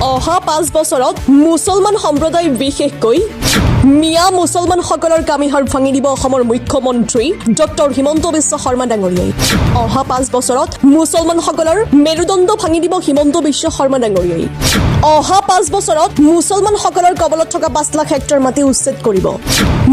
অহা 5 বছৰত মুছলমান সম্প্ৰদায় বিশেষকৈ মিয়া মুছলমানসকলৰ কামিহাৰ ভাঙি দিব অসমৰ মুখ্যমন্ত্ৰী ডক্টৰ হিমন্ত বিশ্ব শৰ্মা ডাঙৰীয়াই। অহা 5 বছৰত মুছলমানসকলৰ মেৰুদণ্ড ভাঙি দিব হিমন্ত বিশ্ব শৰ্মা ডাঙৰীয়াই। অহা 5 বছৰত মুছলমানসকলৰ কবলত থকা 5 লাখ হেক্টৰ মাটি উচ্ছেদ কৰিব।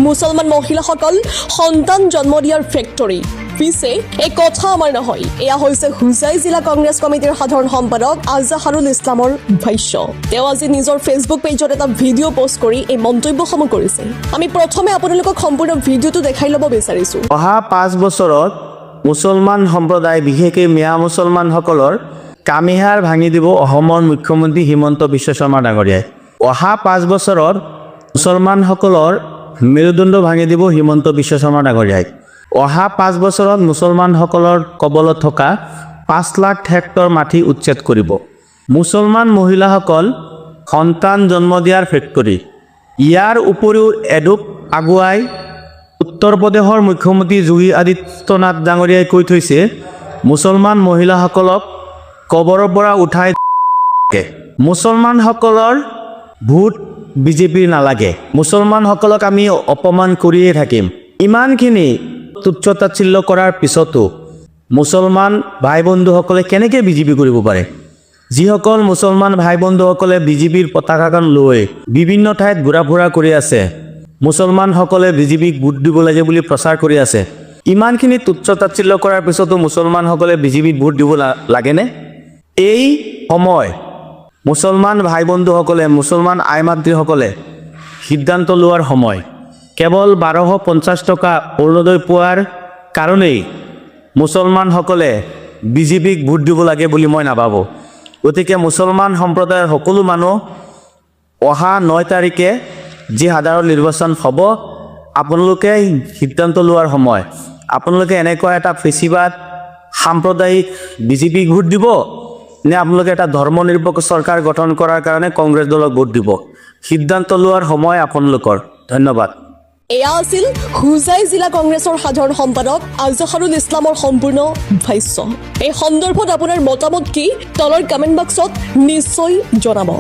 মুছলমান মহিলাসকল সন্তান জন্ম দিয়াৰ ফেক্টৰী। পিছে এই কথা আমাৰ নহয়, এয়া হৈছে হুজাই জিলা কংগ্ৰেছ কমিটিৰ সাধাৰণ সম্পাদক আজহাৰুল ইছলামৰ ভাষ্য। তেওঁ আজি নিজৰ ফেচবুক পেজত এটা ভিডিঅ' পোষ্ট কৰি এই মন্তব্যসমূহ কৰিছে। আমি প্ৰথমে আপোনালোকক সম্পূৰ্ণ ভিডিঅ'টো দেখাই ল'ব বিচাৰিছোঁ। অহা 5 বছৰত মুছলমান সম্প্ৰদায় বিশেষকৈ মিয়া মুছলমানসকলৰ কামিহাৰ ভাঙি দিব অসমৰ মুখ্যমন্ত্ৰী হিমন্ত বিশ্ব শৰ্মা ডাঙৰীয়াই। অহা 5 বছৰত মুছলমানসকলৰ মেৰুদণ্ড ভাঙি দিব হিমন্ত বিশ্ব শৰ্মা ডাঙৰীয়াই। অহা 5 বছৰত মুছলমানসকলৰ কবলত থকা 5 লাখ হেক্টৰ মাটি উচ্ছেদ কৰিব। মুছলমান মহিলাসকল সন্তান জন্ম দিয়াৰ ফেক্টৰী। ইয়াৰ উপৰিও এডোপ আগুৱাই উত্তৰ প্ৰদেশৰ মুখ্যমন্ত্ৰী যোগী আদিত্যনাথ ডাঙৰীয়াই কৈ থৈছে, মুছলমান মহিলাসকলক কবৰৰ পৰা উঠাই মুছলমানসকলৰ ভোট বিজেপিৰ নালাগে, মুছলমানসকলক আমি অপমান কৰিয়ে থাকিম। ইমানখিনি তুচ্ছ-তাচ্ছিল্য কৰাৰ পিছতো মুছলমান ভাই বন্ধুসকলে কেনেকৈ বিজেপি কৰিব পাৰে? যিসকল মুছলমান ভাই বন্ধুসকলে বিজেপিৰ পতাকাখন লৈ বিভিন্ন ঠাইত ঘূৰা ফুৰা কৰি আছে, মুছলমানসকলে বিজেপিক ভোট দিব লাগে বুলি প্ৰচাৰ কৰি আছে, ইমানখিনি তুচ্ছ-তাচ্ছিল্য কৰাৰ পিছতো মুছলমানসকলে বিজেপিক ভোট দিব লাগেনে? এই সময় মুছলমান ভাই বন্ধুসকলে, মুছলমান আই মাতৃসকলে সিদ্ধান্ত লোৱাৰ সময়। কেৱল 1250 টকা অৰুণোদয় পোৱাৰ কাৰণেই মুছলমানসকলে বিজেপিক ভোট দিব লাগে বুলি মই নাভাবোঁ। গতিকে মুছলমান সম্প্ৰদায়ৰ সকলো মানুহ অহা 9 তাৰিখে যি সাধাৰণ নিৰ্বাচন হ'ব, আপোনালোকে সিদ্ধান্ত লোৱাৰ সময়। আপোনালোকে এনেকুৱা এটা ফেচিবাদ সাম্প্ৰদায়িক বিজেপিক ভোট দিব নে আপোনালোকে এটা ধৰ্ম নিৰপেক্ষ চৰকাৰ গঠন কৰাৰ কাৰণে কংগ্ৰেছ দলক ভোট দিব? সিদ্ধান্ত লোৱাৰ সময় আপোনালোকৰ। ধন্যবাদ। এয়া আছিল হুজাই জিলা কংগ্ৰেছৰ সাধাৰণ সম্পাদক আজহাৰুল ইছলামৰ সম্পূৰ্ণ ভাষ্য। এই সন্দৰ্ভত আপোনাৰ মতামত কি? তলৰ কমেণ্ট বক্সত নিশ্চয় জনাব।